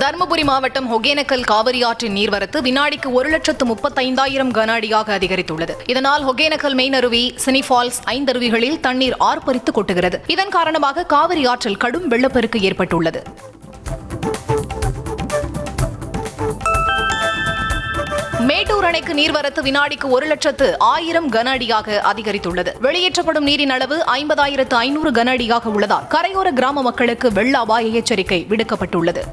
தருமபுரி மாவட்டம் ஒகேனக்கல் காவிரி ஆற்றின் நீர்வரத்து வினாடிக்கு 1,35,000 கன அடியாக அதிகரித்துள்ளது. இதனால் ஒகேனக்கல் மெயின் அருவி, சினி ஃபால்ஸ், ஐந்தருவிகளில் தண்ணீர் ஆர்ப்பரித்து கொட்டுகிறது. இதன் காரணமாக காவிரி ஆற்றில் கடும் வெள்ளப்பெருக்கு ஏற்பட்டுள்ளது. மேட்டூர் அணைக்கு நீர்வரத்து வினாடிக்கு 1,00,000 கன அடியாக அதிகரித்துள்ளது. வெளியேற்றப்படும் நீரின் அளவு 50,500 கன அடியாக உள்ளதால் கரையோர கிராம மக்களுக்கு வெள்ள அபாய எச்சரிக்கை விடுக்கப்பட்டுள்ளது.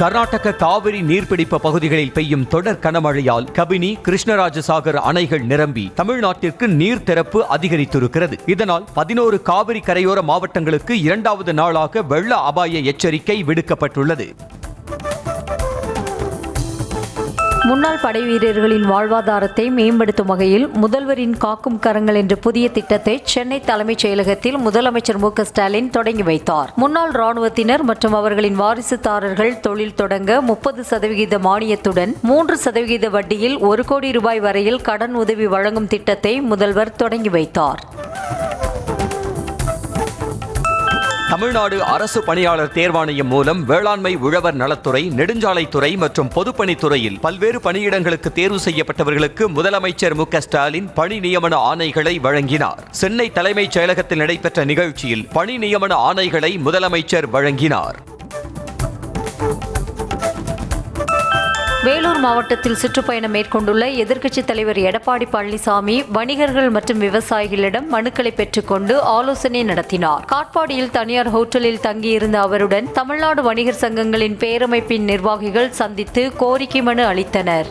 கர்நாடக காவிரி நீர்பிடிப்பு பகுதிகளில் பெய்யும் தொடர் கனமழையால் கபினி, கிருஷ்ணராஜசாகர் அணைகள் நிரம்பி தமிழ்நாட்டிற்கு நீர் திறப்பு அதிகரித்திருக்கிறது. இதனால் 11 காவிரி கரையோர மாவட்டங்களுக்கு 2வது நாளாக வெள்ள அபாய எச்சரிக்கை விடுக்கப்பட்டுள்ளது. முன்னாள் படை வீரர்களின் வாழ்வாதாரத்தை மேம்படுத்தும் வகையில் முதல்வரின் காக்கும் கரங்கள் என்ற புதிய திட்டத்தை சென்னை தலைமைச் செயலகத்தில் முதலமைச்சர் மு க ஸ்டாலின் தொடங்கி வைத்தார். முன்னாள் ராணுவத்தினர் மற்றும் அவர்களின் வாரிசுதாரர்கள் தொழில் தொடங்க 30% மானியத்துடன் 3% வட்டியில் 1 கோடி ரூபாய் வரையில் கடன் உதவி வழங்கும் திட்டத்தை முதல்வர் தொடங்கி வைத்தார். தமிழ்நாடு அரசு பணியாளர் தேர்வாணையம் மூலம் வேளாண்மை, உழவர் நலத்துறை, நெடுஞ்சாலைத்துறை மற்றும் பொதுப்பணித்துறையில் பல்வேறு பணியிடங்களுக்கு தேர்வு செய்யப்பட்டவர்களுக்கு முதலமைச்சர் மு க ஸ்டாலின் பணி நியமன ஆணைகளை வழங்கினார். சென்னை தலைமைச் செயலகத்தில் நடைபெற்ற நிகழ்ச்சியில் பணி நியமன ஆணைகளை முதலமைச்சர் வழங்கினார். வேலூர் மாவட்டத்தில் சுற்றுப்பயணம் மேற்கொண்டுள்ள எதிர்க்கட்சித் தலைவர் எடப்பாடி பழனிசாமி வணிகர்கள் மற்றும் விவசாயிகளிடம் மனுக்களை பெற்றுக்கொண்டு ஆலோசனை நடத்தினார். காட்பாடியில் தனியார் ஹோட்டலில் தங்கியிருந்த அவருடன் தமிழ்நாடு வணிகர் சங்கங்களின் பேரமைப்பின் நிர்வாகிகள் சந்தித்து கோரிக்கை மனு அளித்தனர்.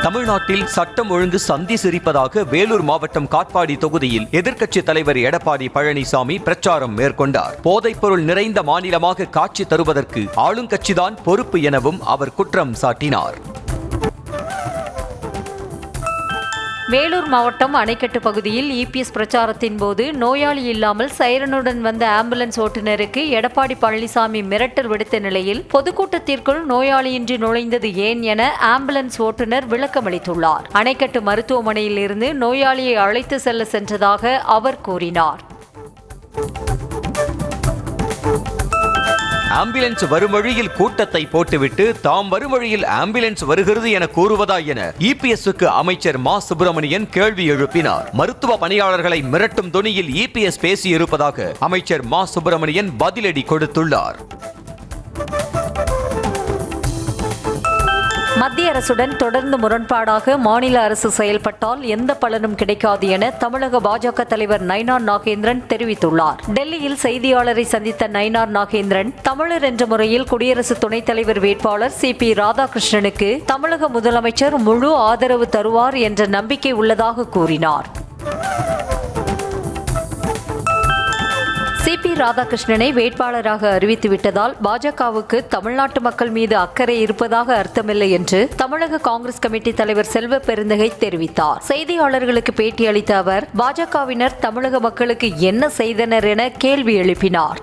தமிழ்நாட்டில் சட்டம் ஒழுங்கு சந்தி சிரிப்பதாக வேலூர் மாவட்டம் காட்பாடி தொகுதியில் எதிர்க்கட்சித் தலைவர் எடப்பாடி பழனிசாமி பிரச்சாரம் மேற்கொண்டார். போதைப்பொருள் நிறைந்த மாநிலமாக காட்சி தருவதற்கு ஆளுங்கட்சிதான் பொறுப்பு எனவும் அவர் குற்றம் சாட்டினார். வேலூர் மாவட்டம் அணைக்கட்டு பகுதியில் இபிஎஸ் பிரச்சாரத்தின் போது நோயாளி இல்லாமல் சைரனுடன் வந்த ஆம்புலன்ஸ் ஓட்டுநருக்கு எடப்பாடி பழனிசாமி மிரட்டல் விடுத்த நிலையில் பொதுக்கூட்டத்திற்குள் நோயாளியின்றி நுழைந்தது ஏன் என ஆம்புலன்ஸ் ஓட்டுநர் விளக்கமளித்துள்ளார். அணைக்கட்டு மருத்துவமனையில் இருந்து நோயாளியை அழைத்து செல்ல சென்றதாக அவர் கூறினார். ஆம்புலன்ஸ் வரும் வழியில் கூட்டத்தை போட்டுவிட்டு தாம் வரும் வழியில் ஆம்புலன்ஸ் வருகிறது என கூறுவதா என இபிஎஸ்க்கு அமைச்சர் மா சுப்பிரமணியன் கேள்வி எழுப்பினார். மருத்துவ பணியாளர்களை மிரட்டும் தொனியில் இபிஎஸ் பேசியிருப்பதாக அமைச்சர் மா சுப்பிரமணியன் பதிலடி கொடுத்துள்ளார். மத்திய அரசுடன் தொடர்ந்து முரண்பாடாக மாநில அரசு செயல்பட்டால் எந்த பலனும் கிடைக்காது என தமிழக பாஜக தலைவர் நயினார் நாகேந்திரன் தெரிவித்துள்ளார். டெல்லியில் செய்தியாளரை சந்தித்த நயினார் நாகேந்திரன் தமிழர் என்ற முறையில் குடியரசு துணைத் தலைவர் வேட்பாளர் சி.பி. ராதாகிருஷ்ணனுக்கு தமிழக முதலமைச்சர் முழு ஆதரவு தருவார் என்ற நம்பிக்கை உள்ளதாக கூறினார். சி.பி. ராதாகிருஷ்ணனை வேட்பாளராக அறிவித்துவிட்டதால் பாஜகவுக்கு தமிழ்நாட்டு மக்கள் மீது அக்கறை இருப்பதாக அர்த்தமில்லை என்று தமிழக காங்கிரஸ் கமிட்டி தலைவர் செல்வ பெருந்தகை தெரிவித்தார். செய்தியாளர்களுக்கு பேட்டியளித்த அவர் பாஜகவினர் தமிழக மக்களுக்கு என்ன செய்தனர் என கேள்வி எழுப்பினார்.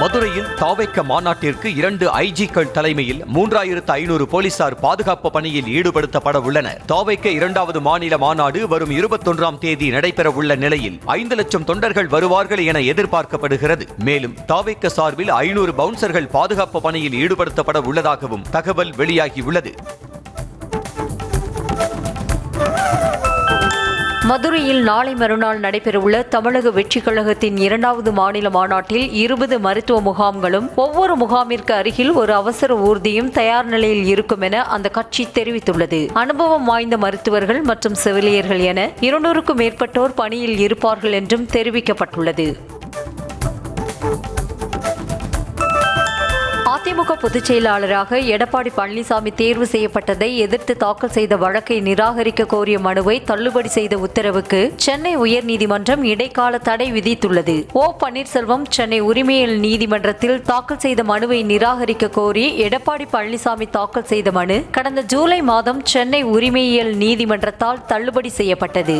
மதுரையில் தாவேக்க மாநாட்டிற்கு 2 ஐஜிக்கள் தலைமையில் 3,500 போலீசார் பாதுகாப்பு பணியில் ஈடுபடுத்தப்பட உள்ளனர். தாவேக்க 2வது மாநில மாநாடு வரும் 21ஆம் தேதி நடைபெற உள்ள நிலையில் 5 லட்சம் தொண்டர்கள் வருவார்கள் என எதிர்பார்க்கப்படுகிறது. மேலும் தாவேக்க சார்பில் 500 பவுன்சர்கள் பாதுகாப்பு பணியில் ஈடுபடுத்தப்பட உள்ளதாகவும் தகவல் வெளியாகியுள்ளது. மதுரையில் நாளை மறுநாள் நடைபெறவுள்ள தமிழக வெற்றி கழகத்தின் 2வது மாநில மாநாட்டில் 20 மருத்துவ முகாம்களும் ஒவ்வொரு முகாமிற்கு அருகில் ஒரு அவசர ஊர்தியும் தயார் நிலையில் இருக்கும் என அந்த கட்சி தெரிவித்துள்ளது. அனுபவம் வாய்ந்த மருத்துவர்கள் மற்றும் செவிலியர்கள் என 200க்கும் மேற்பட்டோர் பணியில் இருப்பார்கள் என்றும் தெரிவிக்கப்பட்டுள்ளது. அதிமுக பொதுச் செயலாளராக எடப்பாடி பழனிசாமி தேர்வு செய்யப்பட்டதை எதிர்த்து தாக்கல் செய்த வழக்கை நிராகரிக்க கோரிய மனுவை தள்ளுபடி செய்த உத்தரவுக்கு சென்னை உயர்நீதிமன்றம் இடைக்கால தடை விதித்துள்ளது. ஓ பன்னீர்செல்வம் சென்னை உரிமையியல் நீதிமன்றத்தில் தாக்கல் செய்த மனுவை நிராகரிக்க கோரி எடப்பாடி பழனிசாமி தாக்கல் செய்த மனு கடந்த ஜூலை மாதம் சென்னை உரிமையியல் நீதிமன்றத்தால் தள்ளுபடி செய்யப்பட்டது.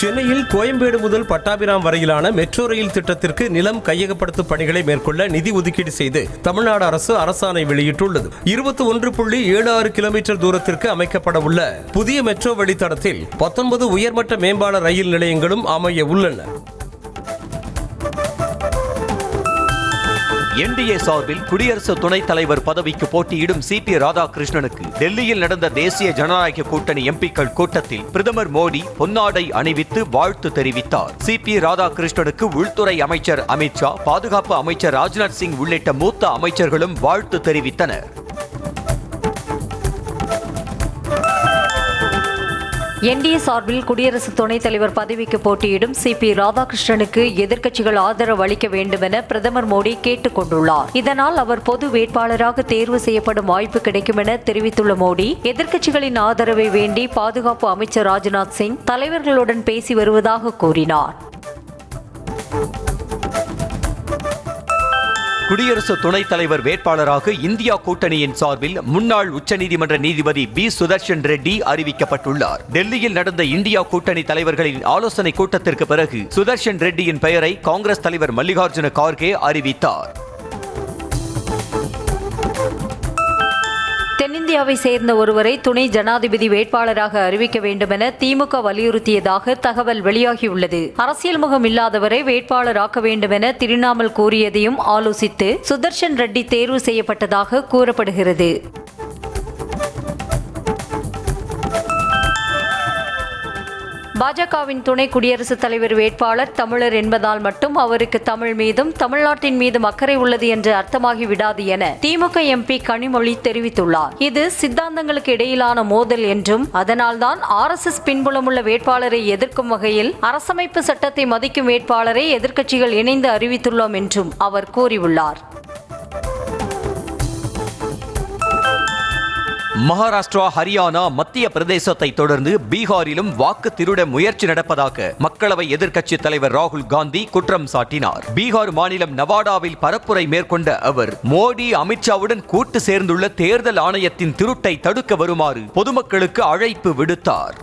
சென்னையில் கோயம்பேடு முதல் பட்டாபிராம் வரையிலான மெட்ரோ ரயில் திட்டத்திற்கு நிலம் கையகப்படுத்தும் பணிகளை மேற்கொள்ள நிதி ஒதுக்கீடு செய்து தமிழ்நாடு அரசு அரசாணை வெளியிட்டுள்ளது. 21.76 கிலோமீட்டர் தூரத்திற்கு அமைக்கப்பட உள்ள புதிய மெட்ரோ வழித்தடத்தில் 19 உயர்மட்ட மேம்பால ரயில் நிலையங்களும் அமைய உள்ளன. என்டிஏ சார்பில் குடியரசு துணைத் தலைவர் பதவிக்கு போட்டியிடும் சிபி ராதாகிருஷ்ணனுக்கு டெல்லியில் நடந்த தேசிய ஜனநாயக கூட்டணி எம்பிக்கள் கூட்டத்தில் பிரதமர் மோடி பொன்னாடை அணிவித்து வாழ்த்து தெரிவித்தார். சிபி ராதாகிருஷ்ணனுக்கு உள்துறை அமைச்சர் அமித்ஷா, பாதுகாப்பு அமைச்சர் ராஜ்நாத் சிங் உள்ளிட்ட மூத்த அமைச்சர்களும் வாழ்த்து தெரிவித்தனர். என்டிஏ சார்பில் குடியரசு துணைத் தலைவர் பதவிக்கு போட்டியிடும் சிபி ராதாகிருஷ்ணனுக்கு எதிர்க்கட்சிகள் ஆதரவு அளிக்க வேண்டும் என பிரதமர் மோடி கேட்டுக் கொண்டுள்ளார். இதனால் அவர் பொது வேட்பாளராக தேர்வு செய்யப்படும் வாய்ப்பு கிடைக்கும் என தெரிவித்துள்ள மோடி, எதிர்க்கட்சிகளின் ஆதரவை வேண்டி பாதுகாப்பு அமைச்சர் ராஜ்நாத் சிங் தலைவர்களுடன் பேசி வருவதாக கூறினார். குடியரசு துணைத் தலைவர் வேட்பாளராக இந்தியா கூட்டணியின் சார்பில் முன்னாள் உச்சநீதிமன்ற நீதிபதி பி சுதர்ஷன் ரெட்டி அறிவிக்கப்பட்டுள்ளார். டெல்லியில் நடந்த இந்தியா கூட்டணி தலைவர்களின் ஆலோசனை கூட்டத்திற்கு பிறகு சுதர்ஷன் ரெட்டியின் பெயரை காங்கிரஸ் தலைவர் மல்லிகார்ஜுன கார்கே அறிவித்தார். தென்னிந்தியாவை சேர்ந்த ஒருவரை துணை ஜனாதிபதி வேட்பாளராக அறிவிக்க வேண்டும் என திமுக வலியுறுத்தியதாக தகவல் வெளியாகியுள்ளது. அரசியல் முகம் இல்லாதவரை வேட்பாளராக்க வேண்டும் என திரிணாமுல் கூறியதையும் ஆலோசித்து சுதர்ஷன் ரெட்டி தேர்வு செய்யப்பட்டதாக கூறப்படுகிறது. பாஜகவின் துணை குடியரசுத் தலைவர் வேட்பாளர் தமிழர் என்பதால் மட்டும் அவருக்கு தமிழ் மீதும் தமிழ்நாட்டின் மீதும் அக்கறை உள்ளது என்று அர்த்தமாகி விடாது என திமுக எம்பி கனிமொழி தெரிவித்துள்ளார். இது சித்தாந்தங்களுக்கு இடையிலான மோதல் என்றும் அதனால்தான் RSS பின்புலமுள்ள வேட்பாளரை எதிர்க்கும் வகையில் அரசமைப்பு சட்டத்தை மதிக்கும் வேட்பாளரை எதிர்க்கட்சிகள் இணைந்து அறிவித்துள்ளோம் என்றும் அவர் கூறியுள்ளார். மகாராஷ்டிரா, ஹரியானா, மத்திய பிரதேசத்தை தொடர்ந்து பீகாரிலும் வாக்கு திருட முயற்சி நடப்பதாக மக்களவை எதிர்க்கட்சித் தலைவர் ராகுல் காந்தி குற்றம் சாட்டினார். பீகார் மாநிலம் நவாடாவில் பரப்புரை மேற்கொண்ட அவர் மோடி, அமித்ஷாவுடன் கூட்டு சேர்ந்துள்ள தேர்தல் ஆணையத்தின் திருட்டை தடுக்க வருமாறு பொதுமக்களுக்கு அழைப்பு விடுத்தார்.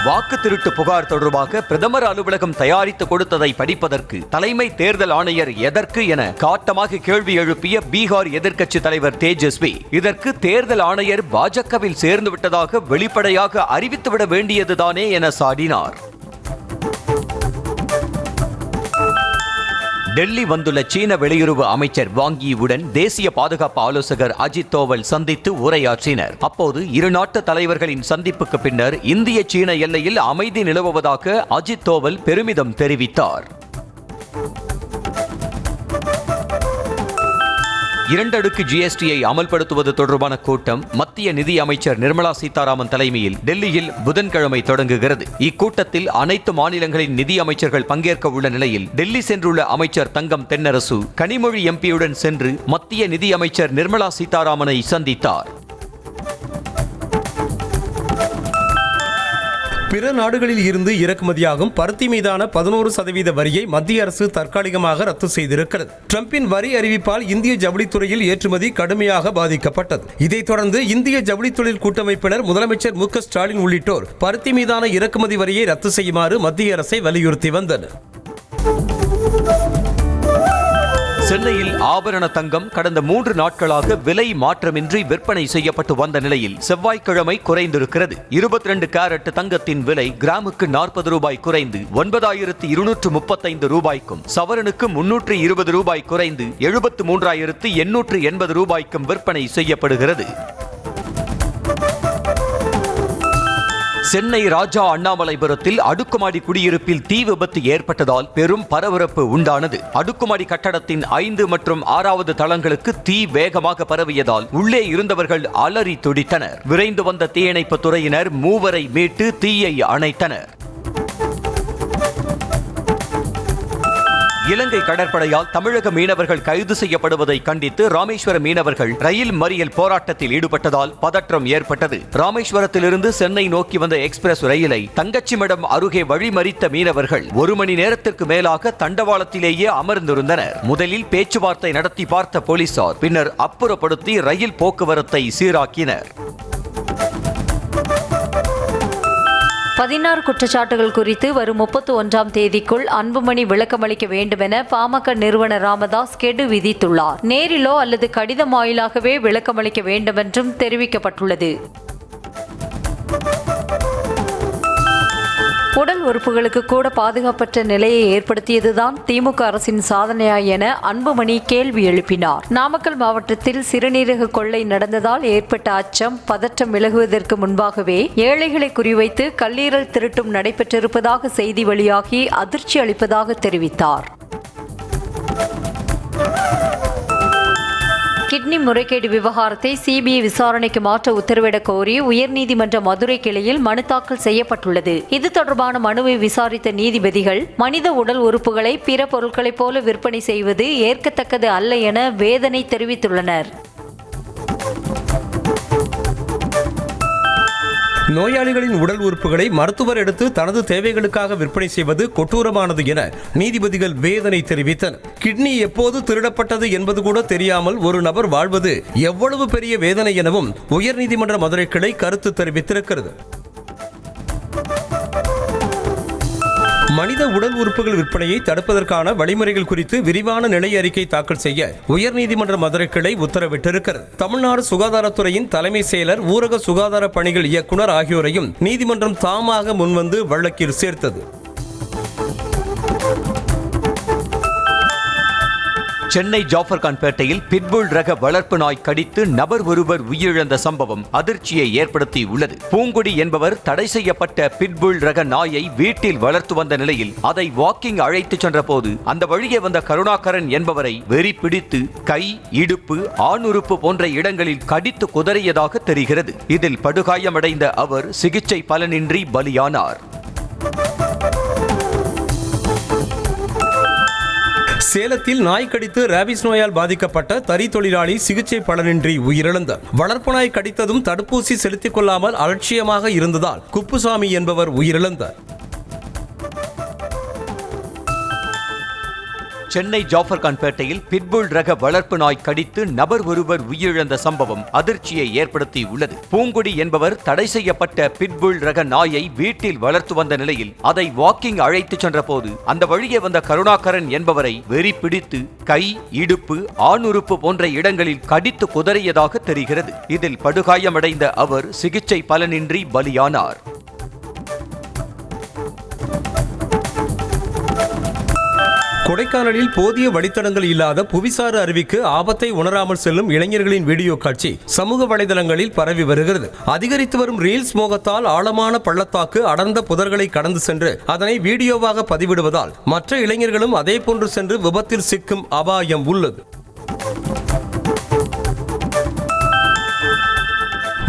வாக்கு திருட்டு புகார் தொடர்பாக பிரதமர் அலுவலகம் தயாரித்து கொடுத்ததை படிப்பதற்கு தலைமை தேர்தல் ஆணையர் எதற்கு என காட்டமாக கேள்வி எழுப்பிய பீகார் எதிர்க்கட்சி தலைவர் தேஜஸ்வி, இதற்கு தேர்தல் ஆணையர் பாஜகவில் சேர்ந்து விட்டதாக வெளிப்படையாக அறிவித்துவிட வேண்டியதுதானே என சாடினார். டெல்லி வந்துள்ள சீன வெளியுறவு அமைச்சர் வாங் யிவுடன் தேசிய பாதுகாப்பு ஆலோசகர் அஜித் தோவல் சந்தித்து உரையாற்றினர். அப்போது இரு நாட்டு தலைவர்களின் சந்திப்புக்கு பின்னர் இந்திய சீன எல்லையில் அமைதி நிலவுவதாக அஜித் தோவல் பெருமிதம் தெரிவித்தார். 2 அடுக்கு GSTயை அமல்படுத்துவது தொடர்பான கூட்டம் மத்திய நிதி அமைச்சர் நிர்மலா சீதாராமன் தலைமையில் டெல்லியில் புதன்கிழமை தொடங்குகிறது. இக்கூட்டத்தில் அனைத்து மாநிலங்களின் நிதி அமைச்சர்கள் பங்கேற்க உள்ள நிலையில் டெல்லி சென்றுள்ள அமைச்சர் தங்கம் தென்னரசு கனிமொழி எம்பியுடன் சென்று மத்திய நிதி அமைச்சர் நிர்மலா சீதாராமனை சந்தித்தார். பிற நாடுகளில் இருந்து இறக்குமதியாகும் பருத்தி மீதான 11% வரியை மத்திய அரசு தற்காலிகமாக ரத்து செய்திருக்கிறது. டிரம்பின் வரி அறிவிப்பால் இந்திய ஜவுளித்துறையில் ஏற்றுமதி கடுமையாக பாதிக்கப்பட்டது. இதைத் தொடர்ந்து இந்திய ஜவுளித்தொழில் கூட்டமைப்பினர் முதலமைச்சர் மு க ஸ்டாலின் உள்ளிட்டோர் பருத்தி மீதான இறக்குமதி வரியை ரத்து செய்யுமாறு மத்திய அரசை வலியுறுத்தி வந்தனர். சென்னையில் ஆபரண தங்கம் கடந்த 3 நாட்களாக விலை மாற்றமின்றி விற்பனை செய்யப்பட்டு வந்த நிலையில் செவ்வாய்க்கிழமை குறைந்திருக்கிறது. 22 கேரட் தங்கத்தின் விலை கிராமுக்கு 40 ரூபாய் குறைந்து 9,235 ரூபாய்க்கும், சவரனுக்கு 320 ரூபாய் குறைந்து 73,880 ரூபாய்க்கும் விற்பனை செய்யப்படுகிறது. சென்னை ராஜா அண்ணாமலைபுரத்தில் அடுக்குமாடி குடியிருப்பில் தீ விபத்து ஏற்பட்டதால் பெரும் பரபரப்பு உண்டானது. அடுக்குமாடி கட்டடத்தின் 5 மற்றும் 6வது தளங்களுக்கு தீ வேகமாக பரவியதால் உள்ளே இருந்தவர்கள் அலறி துடித்தனர். விரைந்து வந்த தீயணைப்பு துறையினர் 3 மீட்டு தீயை அணைத்தனர். இலங்கை கடற்படையால் தமிழக மீனவர்கள் கைது செய்யப்படுவதை கண்டித்து ராமேஸ்வர மீனவர்கள் ரயில் மறியல் போராட்டத்தில் ஈடுபட்டதால் பதற்றம் ஏற்பட்டது. ராமேஸ்வரத்திலிருந்து சென்னை நோக்கி வந்த எக்ஸ்பிரஸ் ரயிலை தங்கச்சிமடம் அருகே வழிமறித்த மீனவர்கள் 1 மணி நேரத்திற்கு மேலாக தண்டவாளத்திலேயே அமர்ந்திருந்தனர். முதலில் பேச்சுவார்த்தை நடத்தி பார்த்த போலீசார் பின்னர் அப்புறப்படுத்தி ரயில் போக்குவரத்தை சீராக்கினர். 16 குற்றச்சாட்டுகள் குறித்து வரும் 31ஆம் தேதிக்குள் அன்புமணி விளக்கமளிக்க வேண்டுமென பாமக நிறுவனர் ராமதாஸ் கெடு விதித்துள்ளார். நேரிலோ அல்லது கடிதம் வாயிலாகவே விளக்கமளிக்க வேண்டுமென்றும் தெரிவிக்கப்பட்டுள்ளது. உடல் உறுப்புகளுக்கு கூட பாதுகாப்பற்ற நிலையை ஏற்படுத்தியதுதான் திமுக அரசின் சாதனையா என அன்புமணி கேள்வி எழுப்பினார். நாமக்கல் மாவட்டத்தில் சிறுநீரக கொள்ளை நடந்ததால் ஏற்பட்ட அச்சம், பதற்றம் விலகுவதற்கு முன்பாகவே ஏழைகளை குறிவைத்து கல்லீரல் திருட்டும் நடைபெற்றிருப்பதாக செய்தி வெளியாகி அதிர்ச்சி அளிப்பதாக தெரிவித்தார். கிட்னி முறைகேடு விவகாரத்தை சிபிஐ விசாரணைக்கு மாற்ற உத்தரவிடக் கோரி உயர்நீதிமன்ற மதுரை கிளையில் மனு தாக்கல் செய்யப்பட்டுள்ளது. இது தொடர்பான மனுவை விசாரித்த நீதிபதிகள், மனித உடல் உறுப்புகளை பிற பொருட்களைப் போல விற்பனை செய்வது ஏற்கத்தக்கது அல்ல என வேதனை தெரிவித்துள்ளனர். நோயாளிகளின் உடல் உறுப்புகளை மருத்துவர் எடுத்து தனது தேவைகளுக்காக விற்பனை செய்வது கொடூரமானது என நீதிபதிகள் வேதனை தெரிவித்தனர். கிட்னி எப்போது திருடப்பட்டது என்பது கூட தெரியாமல் ஒரு நபர் வாழ்வது எவ்வளவு பெரிய வேதனை எனவும் உயர்நீதிமன்ற மதுரை கிளை கருத்து தெரிவித்திருக்கிறது. மனித உடல் உறுப்புகள் விற்பனையை தடுப்பதற்கான வழிமுறைகள் குறித்து விரிவான நிலை அறிக்கை தாக்கல் செய்ய உயர்நீதிமன்ற மதுரை கிளை உத்தரவிட்டிருக்கிறது. தமிழ்நாடு சுகாதாரத்துறையின் தலைமை செயலர், ஊரக சுகாதார பணிகள் இயக்குநர் ஆகியோரையும் நீதிமன்றம் தாமாக முன்வந்து வழக்கில் சேர்த்தது. சென்னை ஜாஃபர்கான்பேட்டையில் பிட்புல் ரக வளர்ப்பு நாய் கடித்து நபர் ஒருவர் உயிரிழந்த சம்பவம் அதிர்ச்சியை ஏற்படுத்தி உள்ளது. பூங்குடி என்பவர் தடை செய்யப்பட்ட பிட்புல் ரக நாயை வீட்டில் வளர்த்து வந்த நிலையில் அதை வாக்கிங் அழைத்து சென்ற போது அந்த வழியே வந்த கருணாகரன் என்பவரை வெறி பிடித்து கை, இடுப்பு, ஆணுறுப்பு போன்ற இடங்களில் கடித்து குதறியதாக தெரிகிறது. இதில் படுகாயமடைந்த அவர் சிகிச்சை பலனின்றி பலியானார். சேலத்தில் நாய் கடித்து ரேபிஸ் நோயால் பாதிக்கப்பட்ட தறி தொழிலாளி சிகிச்சை பலனின்றி உயிரிழந்தார். வளர்ப்பு நாய் கடித்ததும் தடுப்பூசி செலுத்திக் கொள்ளாமல் அலட்சியமாக இருந்ததால் குப்புசாமி என்பவர் உயிரிழந்தார். சென்னை ஜாஃபர்கான்பேட்டையில் பிட்புல் ரக வளர்ப்பு நாய் கடித்து நபர் ஒருவர் உயிரிழந்த சம்பவம் அதிர்ச்சியை ஏற்படுத்தி உள்ளது. பூங்குடி என்பவர் தடை செய்யப்பட்ட பிட்புல் ரக நாயை வீட்டில் வளர்த்து வந்த நிலையில் அதை வாக்கிங் அழைத்து சென்ற போது அந்த வழியே வந்த கருணாகரன் என்பவரை வெறி பிடித்து கை, இடுப்பு, ஆணுறுப்பு போன்ற இடங்களில் கடித்து குதறியதாக தெரிகிறது. இதில் படுகாயமடைந்த அவர் சிகிச்சை பலனின்றி பலியானார். கொடைக்கானலில் போதிய வழித்தடங்கள் இல்லாத புவிசார் அருவிக்கு ஆபத்தை உணராமல் செல்லும் இளைஞர்களின் வீடியோ காட்சி சமூக வலைதளங்களில் பரவி வருகிறது. அதிகரித்து வரும் ரீல்ஸ் மோகத்தால் ஆழமான பள்ளத்தாக்கு, அடர்ந்த புதர்களை கடந்து சென்று அதனை வீடியோவாக பதிவிடுவதால் மற்ற இளைஞர்களும் அதே போன்று சென்று விபத்தில் சிக்கும் அபாயம் உள்ளது.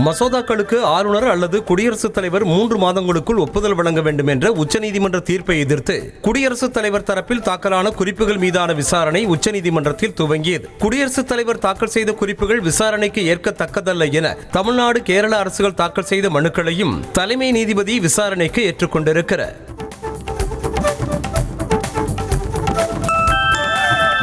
மசோதாக்களுக்கு ஆளுநர் அல்லது குடியரசுத் தலைவர் 3 மாதங்களுக்குள் ஒப்புதல் வழங்க வேண்டும் என்ற உச்சநீதிமன்ற தீர்ப்பை எதிர்த்து குடியரசுத் தலைவர் தரப்பில் தாக்கலான குறிப்புகள் மீதான விசாரணை உச்சநீதிமன்றத்தில் துவங்கியது. குடியரசுத் தலைவர் தாக்கல் செய்த குறிப்புகள் விசாரணைக்கு ஏற்கத்தக்கதல்ல என தமிழ்நாடு, கேரள அரசுகள் தாக்கல் செய்த மனுக்களையும் தலைமை நீதிபதி விசாரணைக்கு ஏற்றுக்கொண்டிருக்கிறார்.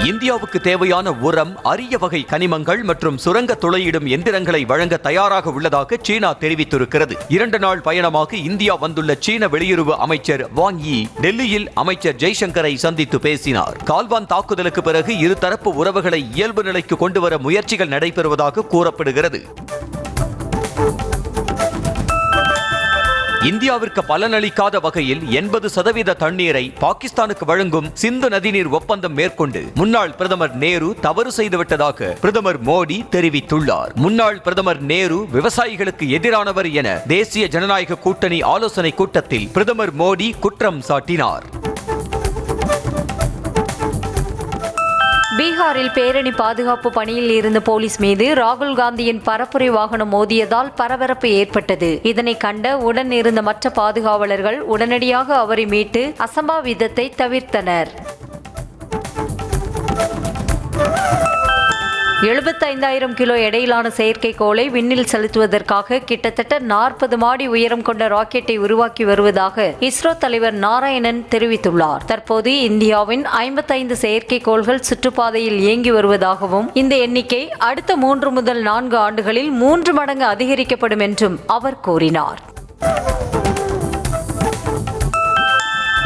இந்தியாவுக்கு தேவையான உரம், அரிய வகை கனிமங்கள் மற்றும் சுரங்க துளையிடும் எந்திரங்களை வழங்க தயாராக உள்ளதாக சீனா தெரிவித்திருக்கிறது. 2 நாள் பயணமாக இந்தியா வந்துள்ள சீன வெளியுறவு அமைச்சர் வாங் யி டெல்லியில் அமைச்சர் ஜெய்சங்கரை சந்தித்து பேசினார். கால்வான் தாக்குதலுக்கு பிறகு இருதரப்பு உறவுகளை இயல்பு நிலைக்கு கொண்டுவர முயற்சிகள் நடைபெறுவதாக கூறப்படுகிறது. இந்தியாவிற்கு பலனளிக்காத வகையில் 80% தண்ணீரை பாகிஸ்தானுக்கு வழங்கும் சிந்து நதிநீர் ஒப்பந்தம் மேற்கொண்டு முன்னாள் பிரதமர் நேரு தவறு செய்துவிட்டதாக பிரதமர் மோடி தெரிவித்துள்ளார். முன்னாள் பிரதமர் நேரு விவசாயிகளுக்கு எதிரானவர் என தேசிய ஜனநாயக கூட்டணி ஆலோசனை கூட்டத்தில் பிரதமர் மோடி குற்றம் சாட்டினார். பீகாரில் பேரணி பாதுகாப்பு பணியில் இருந்த போலீஸ் மீது ராகுல் காந்தியின் பரப்புரை வாகனம் மோதியதால் பரபரப்பு ஏற்பட்டது. இதனை கண்ட உடன் இருந்த மற்ற பாதுகாவலர்கள் உடனடியாக அவரை மீட்டு அசம்பாவிதத்தை தவிர்த்தனர். 75,000 கிலோ எடையிலான செயற்கைக்கோளை விண்ணில் செலுத்துவதற்காக கிட்டத்தட்ட 40 மாடி உயரம் கொண்ட ராக்கெட்டை உருவாக்கி வருவதாக இஸ்ரோ தலைவர் நாராயணன் தெரிவித்துள்ளார். தற்போது இந்தியாவின் 55 செயற்கைக்கோள்கள் சுற்றுப்பாதையில் இயங்கி வருவதாகவும் இந்த எண்ணிக்கை அடுத்த 3 முதல் 4 ஆண்டுகளில் 3 மடங்கு அதிகரிக்கப்படும் என்றும் அவர் கூறினார்.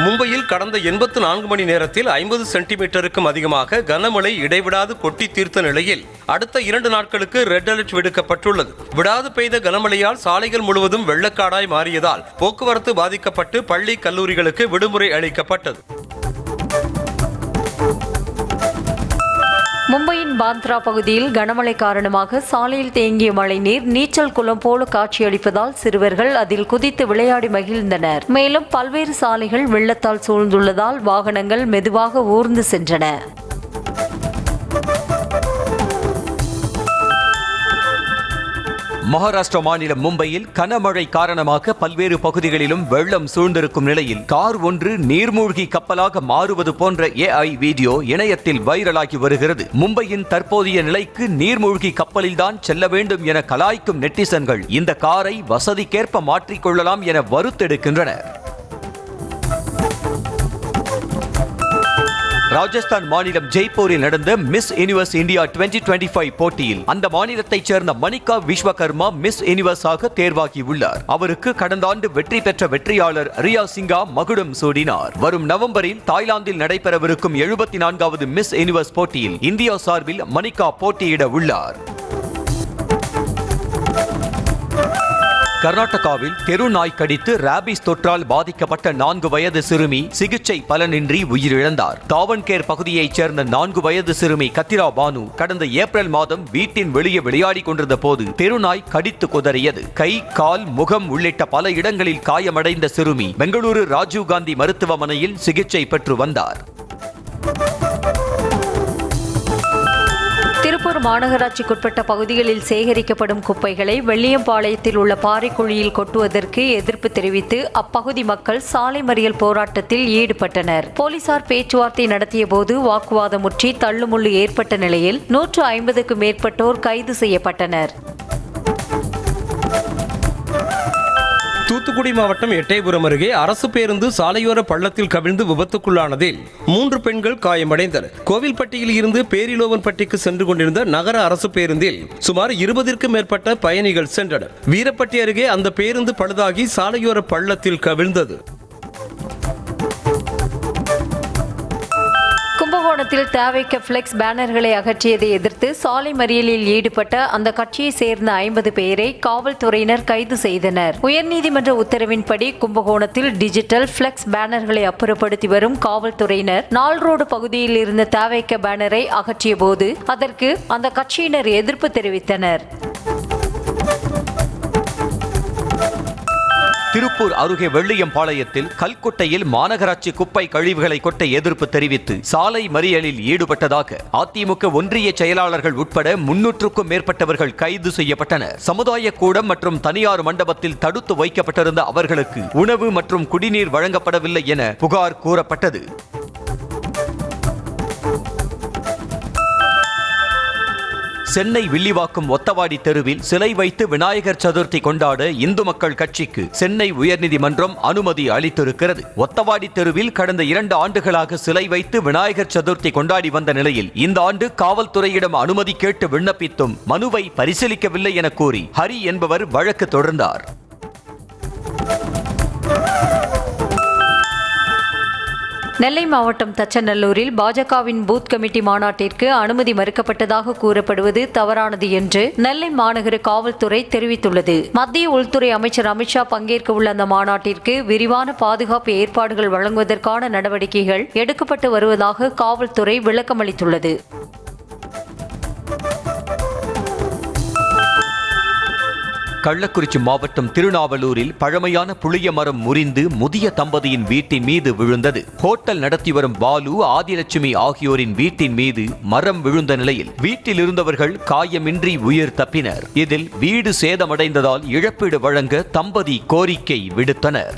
மும்பையில் கடந்த 84 மணி நேரத்தில் 50 சென்டிமீட்டருக்கும் அதிகமாக கனமழை இடைவிடாது கொட்டி தீர்த்த நிலையில் அடுத்த 2 நாட்களுக்கு ரெட் அலர்ட் விடுக்கப்பட்டுள்ளது. விடாது பெய்த கனமழையால் சாலைகள் முழுவதும் வெள்ளக்காடாய் மாறியதால் போக்குவரத்து பாதிக்கப்பட்டு பள்ளி கல்லூரிகளுக்கு விடுமுறை அளிக்கப்பட்டது. மும்பையின் பாந்த்ரா பகுதியில் கனமழை காரணமாக சாலையில் தேங்கிய மழைநீர் நீச்சல் குளம் போல காட்சியளிப்பதால் சிறுவர்கள் அதில் குதித்து விளையாடி மகிழ்ந்தனர். மேலும் பல்வேறு சாலைகள் வெள்ளத்தால் சூழ்ந்துள்ளதால் வாகனங்கள் மெதுவாக ஊர்ந்து சென்றன. மகாராஷ்டிரா மாநிலம் மும்பையில் கனமழை காரணமாக பல்வேறு பகுதிகளிலும் வெள்ளம் சூழ்ந்திருக்கும் நிலையில் கார் ஒன்று நீர்மூழ்கி கப்பலாக மாறுவது போன்ற AI வீடியோ இணையத்தில் வைரலாகி வருகிறது. மும்பையின் தற்போதைய நிலைக்கு நீர்மூழ்கி கப்பலில்தான் செல்ல வேண்டும் என கலாய்க்கும் நெட்டிசன்கள் இந்த காரை வசதிக்கேற்ப மாற்றிக்கொள்ளலாம் என வறுத்தெடுக்கின்றனர். ராஜஸ்தான் மாநிலம் ஜெய்ப்பூரில் நடந்த மிஸ் யூனிவர்ஸ் இந்தியா 2025 போட்டியில் அந்த மாநிலத்தைச் சேர்ந்த மணிகா விஸ்வகர்மா மிஸ் யூனிவர்ஸாக தேர்வாகியுள்ளார். அவருக்கு கடந்த ஆண்டு வெற்றி பெற்ற வெற்றியாளர் ரியா சிங்கா மகுடம் சூடினார். வரும் நவம்பரில் தாய்லாந்தில் நடைபெறவிருக்கும் 74வது மிஸ் யூனிவர்ஸ் போட்டியில் இந்தியா சார்பில் மணிகா போட்டியிட உள்ளார். கர்நாடகாவில் தெரு நாய் கடித்து ராபிஸ் தொற்றால் பாதிக்கப்பட்ட 4 வயது சிறுமி சிகிச்சை பலனின்றி உயிரிழந்தார். தாவன்கேர் பகுதியைச் சேர்ந்த 4 வயது சிறுமி கத்திரா பானு கடந்த ஏப்ரல் மாதம் வீட்டின் வெளியே விளையாடி கொண்டிருந்த போது தெருநாய் கடித்து குதறியது. கை, கால், முகம் உள்ளிட்ட பல இடங்களில் காயமடைந்த சிறுமி பெங்களூரு ராஜீவ் காந்தி மருத்துவமனையில் சிகிச்சை பெற்று வந்தார். திருப்பூர் மாநகராட்சிக்குட்பட்ட பகுதிகளில் சேகரிக்கப்படும் குப்பைகளை வெள்ளியம்பாளையத்தில் உள்ள பாறைக்குழியில் கொட்டுவதற்கு எதிர்ப்பு தெரிவித்து அப்பகுதி மக்கள் சாலை மறியல் போராட்டத்தில் ஈடுபட்டனர். போலீசார் பேச்சுவார்த்தை நடத்திய போது வாக்குவாதமுற்றி தள்ளுமுள்ளு ஏற்பட்ட நிலையில் 150க்கும் மேற்பட்டோர் கைது செய்யப்பட்டனர். தூத்துக்குடி மாவட்டம் எட்டயபுரம் அருகே அரசு பேருந்து சாலையோர பள்ளத்தில் கவிழ்ந்து விபத்துக்குள்ளானதில் 3 பெண்கள் காயமடைந்தனர். கோவில்பட்டியில் இருந்து பேரிலோவன்பட்டிக்கு சென்று கொண்டிருந்த நகர அரசு பேருந்தில் சுமார் 20க்கும் மேற்பட்ட பயணிகள் சென்றனர். வீரப்பட்டி அருகே அந்த பேருந்து பழுதாகி சாலையோர பள்ளத்தில் கவிழ்ந்தது. கும்பகோணத்தில் தவிக பிளெக்ஸ் பேனர்களை அகற்றியதை எதிர்த்து சாலை மறியலில் ஈடுபட்ட அந்த கட்சியை சேர்ந்த 50 பேரை காவல்துறையினர் கைது செய்தனர். உயர்நீதிமன்ற உத்தரவின்படி கும்பகோணத்தில் டிஜிட்டல் பிளெக்ஸ் பேனர்களை அப்புறப்படுத்தி வரும் காவல்துறையினர் நாள் ரோடு பகுதியில் இருந்த தவிக பேனரை அகற்றிய போது அதற்கு அந்த கட்சியினர் எதிர்ப்பு தெரிவித்தனர். திருப்பூர் அருகே வெள்ளியம்பாளையத்தில் கல்குட்டையில் மாநகராட்சி குப்பை கழிவுகளை கொட்ட எதிர்ப்பு தெரிவித்து சாலை மறியலில் ஈடுபட்டதாக அதிமுக ஒன்றிய செயலாளர்கள் உட்பட 300க்கும் மேற்பட்டவர்கள் கைது செய்யப்பட்டனர். சமுதாய கூடம் மற்றும் தனியார் மண்டபத்தில் தடுத்து வைக்கப்பட்டிருந்த அவர்களுக்கு உணவு மற்றும் குடிநீர் வழங்கப்படவில்லை என புகார் கூறப்பட்டது. சென்னை வில்லிவாக்கம் ஒத்தவாடி தெருவில் சிலை வைத்து விநாயகர் சதுர்த்தி கொண்டாட இந்து மக்கள் கட்சிக்கு சென்னை உயர்நீதிமன்றம் அனுமதி அளித்திருக்கிறது. ஒத்தவாடி தெருவில் கடந்த 2 ஆண்டுகளாக சிலை வைத்து விநாயகர் சதுர்த்தி கொண்டாடி வந்த நிலையில் இந்த ஆண்டு காவல்துறையிடம் அனுமதி கேட்டு விண்ணப்பித்தும் மனுவை பரிசீலிக்கவில்லை என கூறி ஹரி என்பவர் வழக்கு தொடர்ந்தார். நெல்லை மாவட்டம் தச்சநல்லூரில் பாஜகவின் பூத் கமிட்டி மாநாட்டிற்கு அனுமதி மறுக்கப்பட்டதாக கூறப்படுவது தவறானது என்று நெல்லை மாநகர காவல்துறை தெரிவித்துள்ளது. மத்திய உள்துறை அமைச்சர் அமித்ஷா பங்கேற்க உள்ள அந்த மாநாட்டிற்கு விரிவான பாதுகாப்பு ஏற்பாடுகள் வழங்குவதற்கான நடவடிக்கைகள் எடுக்கப்பட்டு வருவதாக காவல்துறை விளக்கமளித்துள்ளது. கள்ளக்குறிச்சி மாவட்டம் திருநாவலூரில் பழமையான புளிய மரம் முறிந்து முதிய தம்பதியின் வீட்டின் மீது விழுந்தது. ஹோட்டல் நடத்தி வரும் பாலு, ஆதிலட்சுமி ஆகியோரின் வீட்டின் மீது மரம் விழுந்த நிலையில் வீட்டில் இருந்தவர்கள் காயமின்றி உயிர் தப்பினர். இதில் வீடு சேதமடைந்ததால் இழப்பீடு வழங்க தம்பதி கோரிக்கை விடுத்தனர்.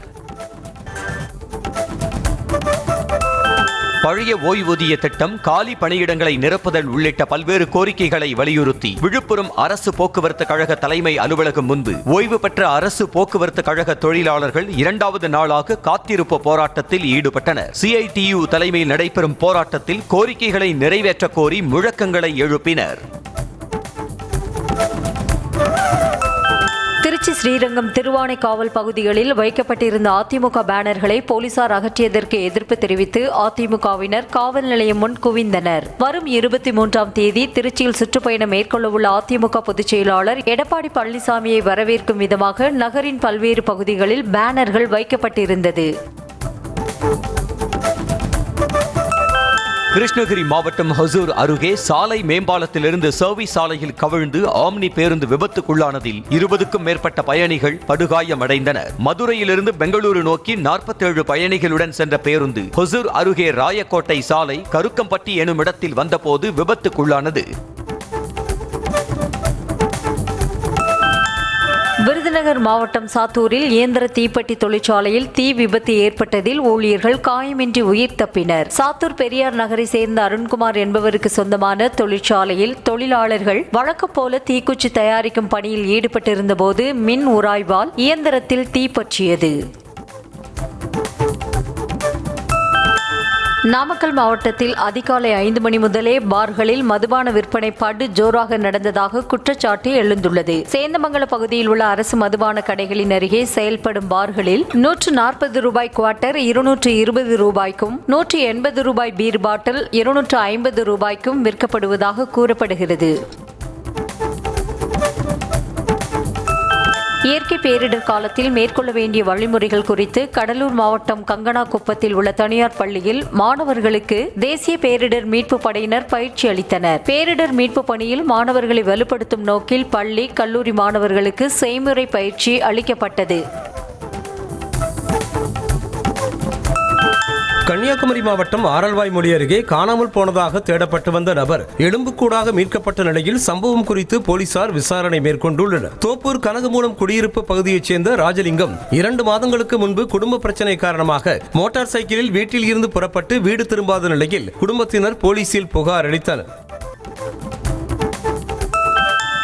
பழைய ஓய்வூதிய திட்டம், காலி பணியிடங்களை நிரப்புதல் உள்ளிட்ட பல்வேறு கோரிக்கைகளை வலியுறுத்தி விழுப்புரம் அரசு போக்குவரத்து கழக தலைமை அலுவலகம் முன்பு ஓய்வு பெற்ற அரசு போக்குவரத்து கழக தொழிலாளர்கள் 2வது நாளாக காத்திருப்பு போராட்டத்தில் ஈடுபட்டனர். CITU தலைமையில் நடைபெறும் போராட்டத்தில் கோரிக்கைகளை நிறைவேற்ற கோரி முழக்கங்களை எழுப்பினர். திருச்சி ஸ்ரீரங்கம் திருவானைக்காவல் பகுதிகளில் வைக்கப்பட்டிருந்த அதிமுக பேனர்களை போலீசார் அகற்றியதற்கு எதிர்ப்பு தெரிவித்து அதிமுகவினர் காவல் நிலையம் முன் குவிந்தனர். வரும் 23ஆம் தேதி திருச்சியில் சுற்றுப்பயணம் மேற்கொள்ளவுள்ள அதிமுக பொதுச் செயலாளர் எடப்பாடி பழனிசாமியை வரவேற்கும் விதமாக நகரின் பல்வேறு பகுதிகளில் பேனர்கள் வைக்கப்பட்டிருந்தது. கிருஷ்ணகிரி மாவட்டம் ஹொசூர் அருகே சாலை மேம்பாலத்திலிருந்து சர்வீஸ் சாலையில் கவிழ்ந்து ஆம்னி பேருந்து விபத்துக்குள்ளானதில் 20க்கும் மேற்பட்ட பயணிகள் படுகாயமடைந்தனர். மதுரையிலிருந்து பெங்களூரு நோக்கி 47 பயணிகளுடன் சென்ற பேருந்து ஹொசூர் அருகே ராயக்கோட்டை சாலை கருக்கம்பட்டி எனும் இடத்தில் வந்தபோது விபத்துக்குள்ளானது. விருதுநகர் மாவட்டம் சாத்தூரில் இயந்திர தீப்பெட்டி தொழிற்சாலையில் தீ விபத்து ஏற்பட்டதில் ஊழியர்கள் காயமின்றி உயிர் தப்பினர். சாத்தூர் பெரியார் நகரை சேர்ந்த அருண்குமார் என்பவருக்கு சொந்தமான தொழிற்சாலையில் தொழிலாளர்கள் வழக்கம் போல தீக்குச்சி தயாரிக்கும் பணியில் ஈடுபட்டிருந்த போது மின் உராய்வால் இயந்திரத்தில் தீ பற்றியது. நாமக்கல் மாவட்டத்தில் அதிகாலை 5 மணி முதலே பார்களில் மதுபான விற்பனை படு ஜோராக நடந்ததாக குற்றச்சாட்டு எழுந்துள்ளது. சேந்தமங்கலம் பகுதியில் உள்ள அரசு மதுபான கடைகளின் அருகே செயல்படும் பார்களில் 140 ரூபாய் குவார்ட்டர் 220 ரூபாய்க்கும் 180 ரூபாய் பீர் பாட்டில் 250 ரூபாய்க்கும் விற்கப்படுவதாக கூறப்படுகிறது. இயற்கை பேரிடர் காலத்தில் மேற்கொள்ள வேண்டிய வழிமுறைகள் குறித்து கடலூர் மாவட்டம் கங்கனாகுப்பத்தில் உள்ள தனியார் பள்ளியில் மாணவர்களுக்கு தேசிய பேரிடர் மீட்பு படையினர் பயிற்சி அளித்தனர். பேரிடர் மீட்பு பணியில் மாணவர்களை வலுப்படுத்தும் நோக்கில் பள்ளி, கல்லூரி மாணவர்களுக்கு செய்முறை பயிற்சி அளிக்கப்பட்டது. கன்னியாகுமரி மாவட்டம் ஆரல்வாய்மொழி அருகே காணாமல் போனதாக தேடப்பட்டு வந்த நபர் எலும்புக்கூடாக மீட்கப்பட்ட நிலையில் சம்பவம் குறித்து போலீசார் விசாரணை மேற்கொண்டுள்ளனர். தோப்பூர் கனகமூலம் குடியிருப்பு பகுதியைச் சேர்ந்த ராஜலிங்கம் 2 மாதங்களுக்கு முன்பு குடும்ப பிரச்சனை காரணமாக மோட்டார் சைக்கிளில் வீட்டில் இருந்து புறப்பட்டு வீடு திரும்பாத நிலையில் குடும்பத்தினர் போலீசில் புகார் அளித்தனர்.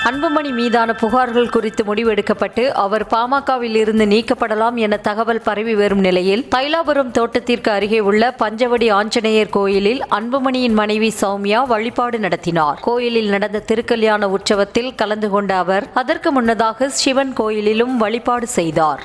அன்புமணி மீதான புகார்கள் குறித்து முடிவெடுக்கப்பட்டு அவர் பாமகவில் இருந்து நீக்கப்படலாம் என தகவல் பரவி வரும் நிலையில் தைலாபுரம் தோட்டத்திற்கு அருகே உள்ள பஞ்சவடி ஆஞ்சநேயர் கோயிலில் அன்புமணியின் மனைவி சௌமியா வழிபாடு நடத்தினார். கோயிலில் நடந்த திருக்கல்யாண உற்சவத்தில் கலந்து கொண்ட அவர் அதற்கு முன்னதாக சிவன் கோயிலிலும் வழிபாடு செய்தார்.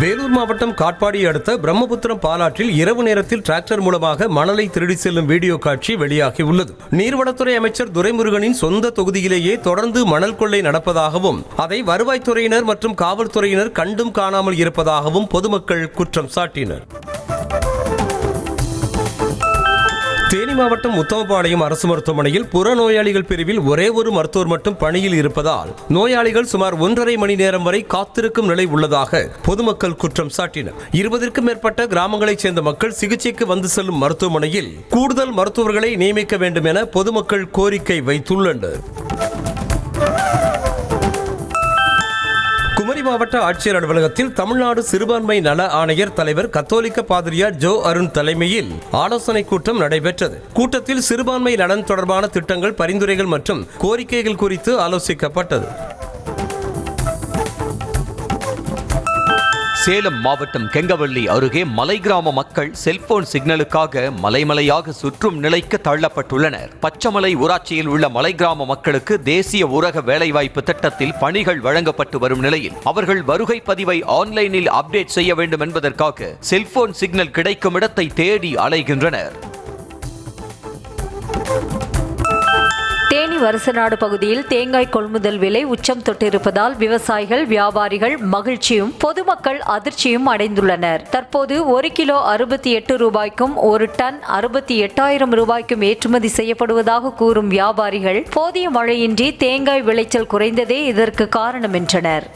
வேலூர் மாவட்டம் காட்பாடி அடுத்த பிரம்மபுத்திரம் பாலாற்றில் இரவு நேரத்தில் டிராக்டர் மூலமாக மணலை திருடி செல்லும் வீடியோ காட்சி வெளியாகியுள்ளது. நீர்வளத்துறை அமைச்சர் துரைமுருகனின் சொந்த தொகுதியிலேயே தொடர்ந்து மணல் கொள்ளை நடப்பதாகவும் அதை வருவாய்த்துறையினர் மற்றும் காவல்துறையினர் கண்டும் காணாமல் இருப்பதாகவும் பொதுமக்கள் குற்றம் சாட்டினர். தேனி மாவட்டம் உத்தமபாளையம் அரசு மருத்துவமனையில் புறநோயாளிகள் பிரிவில் ஒரே ஒரு மருத்துவர் மட்டும் பணியில் இருப்பதால் நோயாளிகள் சுமார் 1.5 மணி நேரம் வரை காத்திருக்கும் நிலை உள்ளதாக பொதுமக்கள் குற்றம் சாட்டினர். 20க்கும் மேற்பட்ட கிராமங்களைச் சேர்ந்த மக்கள் சிகிச்சைக்கு வந்து செல்லும் மருத்துவமனையில் கூடுதல் மருத்துவர்களை நியமிக்க வேண்டும் என பொதுமக்கள் கோரிக்கை வைத்துள்ளனர். குமரி மாவட்ட ஆட்சியர் அலுவலகத்தில் தமிழ்நாடு சிறுபான்மை நல ஆணையர் தலைவர் கத்தோலிக்க பாதிரியார் ஜோ அருண் தலைமையில் ஆலோசனை கூட்டம் நடைபெற்றது. கூட்டத்தில் சிறுபான்மை நலன் தொடர்பான திட்டங்கள், பரிந்துரைகள் மற்றும் கோரிக்கைகள் குறித்து ஆலோசிக்கப்பட்டது. சேலம் மாவட்டம் கெங்கவள்ளி அருகே மலை கிராம மக்கள் செல்போன் சிக்னலுக்காக மலைமலையாக சுற்றும் நிலைக்கு தள்ளப்பட்டுள்ளனர். பச்சமலை ஊராட்சியில் உள்ள மலை கிராம மக்களுக்கு தேசிய ஊரக வேலைவாய்ப்பு திட்டத்தில் பணிகள் வழங்கப்பட்டு வரும் நிலையில் அவர்கள் வருகை பதிவை ஆன்லைனில் அப்டேட் செய்ய வேண்டும் என்பதற்காக செல்போன் சிக்னல் கிடைக்கும் இடத்தை தேடி அலைகின்றனர். தேனி வருசநாடு பகுதியில் தேங்காய் கொள்முதல் விலை உச்சம் தொட்டிருப்பதால் விவசாயிகள், வியாபாரிகள் மகிழ்ச்சியும் பொதுமக்கள் அதிர்ச்சியும் அடைந்துள்ளனர். தற்போது 1 கிலோ 68 ரூபாய்க்கும் 1 டன் 68,000 ரூபாய்க்கும் ஏற்றுமதி செய்யப்படுவதாக கூறும் வியாபாரிகள் போதிய மழையின்றி தேங்காய் விளைச்சல் குறைந்ததே இதற்கு காரணம் என்றனர்.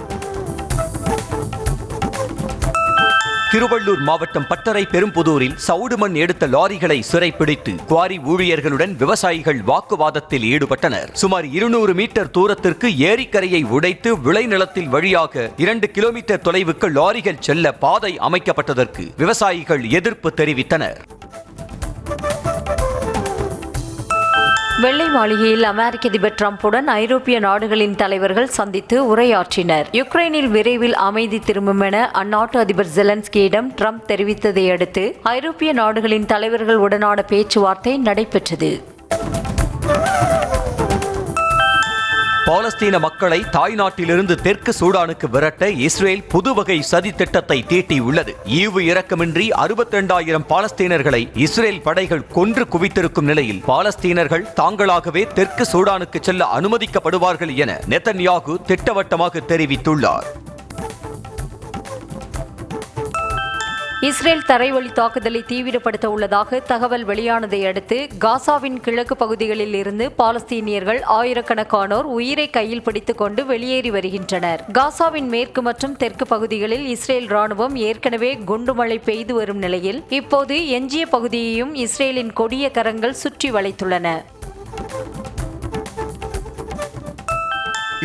திருவள்ளூர் மாவட்டம் பட்டறை பெரும்புதூரில் சவுடு மண் எடுத்த லாரிகளை சிறைப்பிடித்து குவாரி ஊழியர்களுடன் விவசாயிகள் வாக்குவாதத்தில் ஈடுபட்டனர். சுமார் 200 மீட்டர் தூரத்திற்கு ஏரிக்கரையை உடைத்து விளைநிலத்தில் வழியாக 2 கிலோமீட்டர் தொலைவுக்கு லாரிகள் செல்ல பாதை அமைக்கப்பட்டதற்கு விவசாயிகள் எதிர்ப்பு தெரிவித்தனர். வெள்ளை மாளிகையில் அமெரிக்க அதிபர் டிரம்புடன் ஐரோப்பிய நாடுகளின் தலைவர்கள் சந்தித்து உரையாற்றினர். யுக்ரைனில் விரைவில் அமைதி திரும்பும் என அந்நாட்டு அதிபர் ஜெலன்ஸ்கியிடம் டிரம்ப் தெரிவித்ததை அடுத்து ஐரோப்பிய நாடுகளின் தலைவர்கள் உடனான பேச்சுவார்த்தை நடைபெற்றது. பாலஸ்தீன மக்களை தாய்நாட்டிலிருந்து தெற்கு சூடானுக்கு விரட்ட இஸ்ரேல் புதுவகை சதி திட்டத்தை தீட்டியுள்ளது. ஈவு இரக்கமின்றி 62,000 பாலஸ்தீனர்களை இஸ்ரேல் படைகள் கொன்று குவித்திருக்கும் நிலையில் பாலஸ்தீனர்கள் தாங்களாகவே தெற்கு சூடானுக்கு செல்ல அனுமதிக்கப்படுவார்கள் என நெதன்யாகு திட்டவட்டமாக தெரிவித்துள்ளார். இஸ்ரேல் தரைவழி தாக்குதலை தீவிரப்படுத்த உள்ளதாக தகவல் வெளியானதை அடுத்து காசாவின் கிழக்கு பகுதிகளில் இருந்து பாலஸ்தீனியர்கள் ஆயிரக்கணக்கானோர் உயிரை கையில் பிடித்துக் கொண்டு வெளியேறி வருகின்றனர். காசாவின் மேற்கு மற்றும் தெற்கு பகுதிகளில் இஸ்ரேல் ராணுவம் ஏற்கனவே குண்டுமழை பெய்து வரும் நிலையில் இப்போது எஞ்சிய பகுதியையும் இஸ்ரேலின் கொடிய கரங்கள் சுற்றி வளைத்துள்ளன.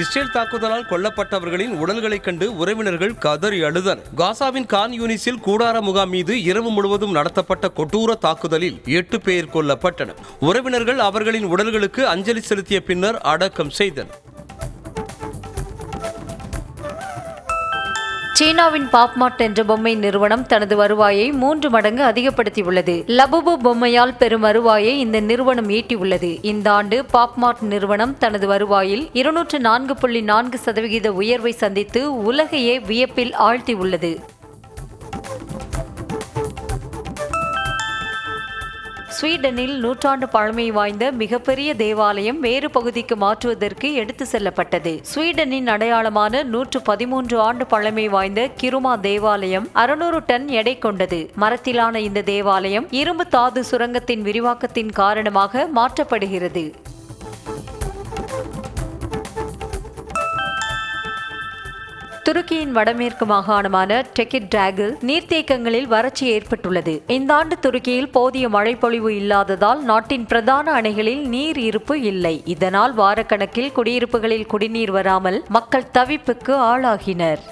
இஸ்ரேல் தாக்குதலால் கொல்லப்பட்டவர்களின் உடல்களைக் கண்டு உறவினர்கள் கதறி அழுதனர். காசாவின் கான் யூனிஸில் கூடார முகாம் மீது இரவு முழுவதும் நடத்தப்பட்ட கொடூர தாக்குதலில் 8 பேர் கொல்லப்பட்டனர். உறவினர்கள் அவர்களின் உடல்களுக்கு அஞ்சலி செலுத்திய பின்னர் அடக்கம் செய்தனர். சீனாவின் பாப்மார்ட் என்ற பொம்மை நிறுவனம் தனது வருவாயை 3 மடங்கு அதிகப்படுத்தியுள்ளது. லபுபு பொம்மையால் பெரும் வருவாயை இந்த நிறுவனம் ஈட்டியுள்ளது. இந்த ஆண்டு பாப்மார்ட் நிறுவனம் தனது வருவாயில் 204.4% உயர்வை சந்தித்து உலகையே வியப்பில் ஆழ்த்தியுள்ளது. ஸ்வீடனில் நூற்றாண்டு பழமை வாய்ந்த மிகப்பெரிய தேவாலயம் வேறு பகுதிக்கு மாற்றுவதற்கு எடுத்து செல்லப்பட்டது. ஸ்வீடனின் அடையாளமான 113 ஆண்டு பழமை வாய்ந்த கிருமா தேவாலயம் 600 டன் எடை கொண்டது. மரத்திலான இந்த தேவாலயம் இரும்பு தாது சுரங்கத்தின் விரிவாக்கத்தின் காரணமாக மாற்றப்படுகிறது. துருக்கியின் வடமேற்கு மாகாணமான டெகிர்டாகில் நீர்த்தேக்கங்களில் வறட்சி ஏற்பட்டுள்ளது. இந்த ஆண்டு துருக்கியில் போதிய மழைப்பொழிவு இல்லாததால் நாட்டின் பிரதான அணைகளில் நீர் இருப்பு இல்லை. இதனால் வாரக்கணக்கில் குடியிருப்புகளில் குடிநீர் வராமல் மக்கள் தவிப்புக்கு ஆளாகினர்.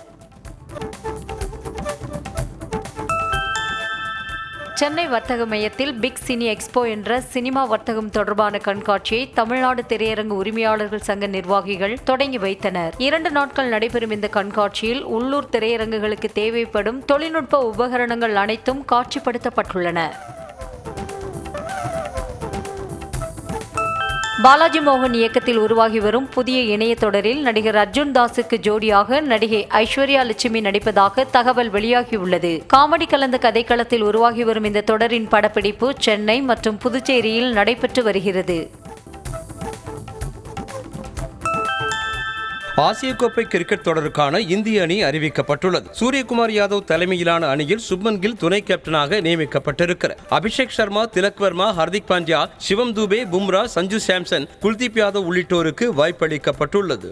சென்னை வர்த்தக மையத்தில் பிக் சினி எக்ஸ்போ என்ற சினிமா வர்த்தகம் தொடர்பான கண்காட்சியை தமிழ்நாடு திரையரங்கு உரிமையாளர்கள் சங்க நிர்வாகிகள் தொடங்கி வைத்தனர். 2 நாட்கள் நடைபெறும் இந்த கண்காட்சியில் உள்ளூர் திரையரங்குகளுக்கு தேவைப்படும் தொழில்நுட்ப உபகரணங்கள் அனைத்தும் காட்சிப்படுத்தப்பட்டுள்ளன. பாலாஜி மோகன் இயக்கத்தில் உருவாகி வரும் புதிய இணைய தொடரில் நடிகர் அர்ஜுன் தாஸுக்கு ஜோடியாக நடிகை ஐஸ்வர்யா லட்சுமி நடிப்பதாக தகவல் வெளியாகியுள்ளது. காமெடி கலந்த கதைக்களத்தில் உருவாகி வரும் இந்த தொடரின் படப்பிடிப்பு சென்னை மற்றும் புதுச்சேரியில் நடைபெற்று வருகிறது. ஆசிய கோப்பை கிரிக்கெட் தொடருக்கான இந்திய அணி அறிவிக்கப்பட்டுள்ளது. சூரியகுமார் யாதவ் தலைமையிலான அணியில் சுப்மன் கில் துணை கேப்டனாக நியமிக்கப்பட்டிருக்கிறார். அபிஷேக் சர்மா, திலக் வர்மா, ஹர்திக் பாண்டியா, சிவம் துபே, பும்ரா, சஞ்சு சாம்சன், குல்தீப் யாதவ் உள்ளிட்டோருக்கு வாய்ப்பளிக்கப்பட்டுள்ளது.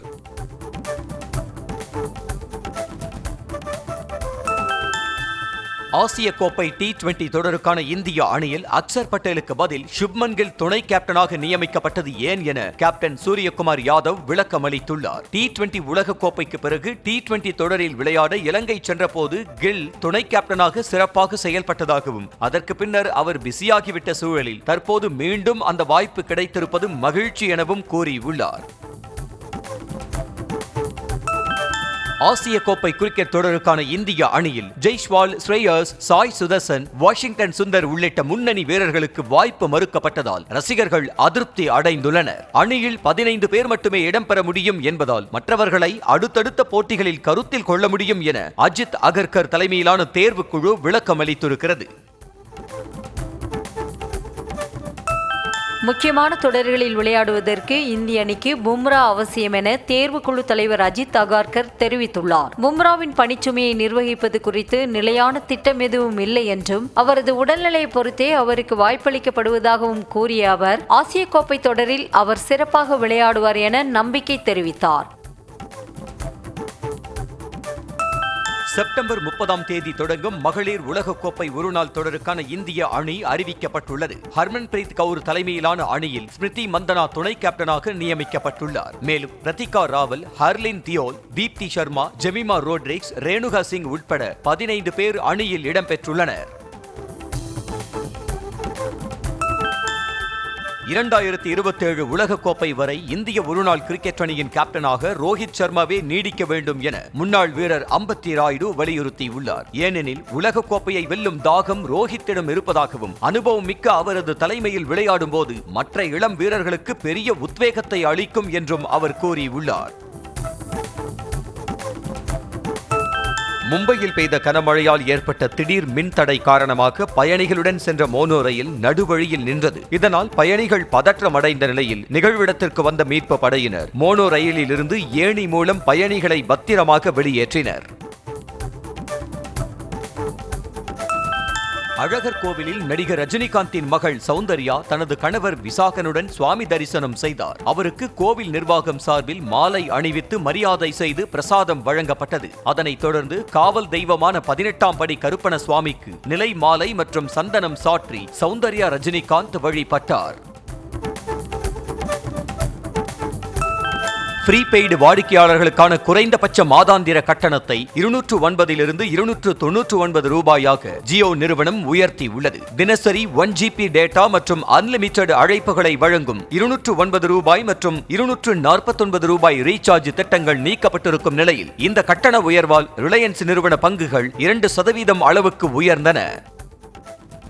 ஆசிய கோப்பை T20 தொடருக்கான இந்திய அணியில் அக்சர் பட்டேலுக்கு பதில் சுப்மன் கில் துணை கேப்டனாக நியமிக்கப்பட்டது ஏன் என கேப்டன் சூரியகுமார் யாதவ் விளக்கம் அளித்துள்ளார். T20 உலக கோப்பைக்கு பிறகு T20 தொடரில் விளையாட இலங்கை சென்றபோது கில் துணை கேப்டனாக சிறப்பாக செயல்பட்டதாகவும் அதற்கு பின்னர் அவர் பிஸியாகிவிட்ட சூழலில் தற்போது மீண்டும் அந்த வாய்ப்பு கிடைத்திருப்பது மகிழ்ச்சி எனவும் கூறியுள்ளார். ஆசிய கோப்பை கிரிக்கெட் தொடருக்கான இந்திய அணியில் ஜெய்ஸ்வால், ஸ்ரேயஸ், சாய் சுதர்சன், வாஷிங்டன் சுந்தர் உள்ளிட்ட முன்னணி வீரர்களுக்கு வாய்ப்பு மறுக்கப்பட்டதால் ரசிகர்கள் அதிருப்தி அடைந்துள்ளனர். அணியில் 15 பேர் மட்டுமே இடம்பெற முடியும் என்பதால் மற்றவர்களை அடுத்தடுத்த போட்டிகளில் கருத்தில் கொள்ள முடியும் என அஜித் அகர்கர் தலைமையிலான தேர்வுக்குழு விளக்கம் அளித்திருக்கிறது. முக்கியமான தொடர்களில் விளையாடுவதற்கு இந்திய அணிக்கு பும்ரா அவசியம் என தேர்வுக்குழு தலைவர் அஜித் அகர்கர் தெரிவித்துள்ளார். பும்ராவின் பணிச்சுமையை நிர்வகிப்பது குறித்து நிலையான திட்டம் எதுவும் இல்லை என்றும் அவரது உடல்நிலையை பொறுத்தே அவருக்கு வாய்ப்பளிக்கப்படுவதாகவும் கூறிய அவர் ஆசிய கோப்பை தொடரில் அவர் சிறப்பாக விளையாடுவார் என நம்பிக்கை தெரிவித்தார். செப்டம்பர் 30ஆம் தேதி தொடங்கும் மகளிர் உலகக்கோப்பை ஒருநாள் தொடருக்கான இந்திய அணி அறிவிக்கப்பட்டுள்ளது. ஹர்மன்பிரீத் கவுர் தலைமையிலான அணியில் ஸ்மிருதி மந்தனா துணை கேப்டனாக நியமிக்கப்பட்டுள்ளார். மேலும் பிரதிகா ராவல், ஹர்லின் தியோல், தீப்தி சர்மா, ஜெமிமா ரோட்ரிக்ஸ், ரேணுகா சிங் உட்பட 15 பேர் அணியில் இடம்பெற்றுள்ளனர். 2027 உலகக்கோப்பை வரை இந்திய ஒருநாள் கிரிக்கெட் அணியின் கேப்டனாக ரோஹித் சர்மாவே நீடிக்க வேண்டும் என முன்னாள் வீரர் அம்பத்தி ராயுடு வலியுறுத்தியுள்ளார். ஏனெனில் உலகக்கோப்பையை வெல்லும் தாகம் ரோஹித்திடம் இருப்பதாகவும் அனுபவம் மிக்க அவரது தலைமையில் விளையாடும் போது மற்ற இளம் வீரர்களுக்கு பெரிய உத்வேகத்தை அளிக்கும் என்றும் அவர் கூறியுள்ளார். மும்பையில் பெய்த கனமழையால் ஏற்பட்ட திடீர் மின்தடை காரணமாக பயணிகளுடன் சென்ற மோனோ ரயில் நடுவழியில் நின்றது. இதனால் பயணிகள் பதற்றமடைந்த நிலையில் நிகழ்விடத்திற்கு வந்த மீட்பு படையினர் மோனோ ரயிலில் இருந்து ஏணி மூலம் பயணிகளை பத்திரமாக வெளியேற்றினர். அழகர் கோவிலில் நடிகர் ரஜினிகாந்தின் மகள் சௌந்தர்யா தனது கணவர் விசாகனுடன் சுவாமி தரிசனம் செய்தார். அவருக்கு கோவில் நிர்வாகம் சார்பில் மாலை அணிவித்து மரியாதை செய்து பிரசாதம் வழங்கப்பட்டது. அதனைத் தொடர்ந்து காவல் தெய்வமான 18ஆம் படி கருப்பண சுவாமிக்கு நிலை மாலை மற்றும் சந்தனம் சாற்றி சௌந்தர்யா ரஜினிகாந்த் வழிபட்டார். ப்ரீபெய்டு வாடிக்கையாளர்களுக்கான குறைந்தபட்ச மாதாந்திர கட்டணத்தை 209 இருந்து 299 ரூபாயாக ஜியோ நிறுவனம் உயர்த்தி உள்ளது. தினசரி 1 GB டேட்டா மற்றும் அன்லிமிட்டெட் அழைப்புகளை வழங்கும் 209 ரூபாய் மற்றும் 249 ரூபாய் ரீசார்ஜ் திட்டங்கள் நீக்கப்பட்டிருக்கும் நிலையில் இந்த கட்டண உயர்வால் ரிலையன்ஸ் நிறுவன பங்குகள் 2% அளவுக்கு உயர்ந்தன.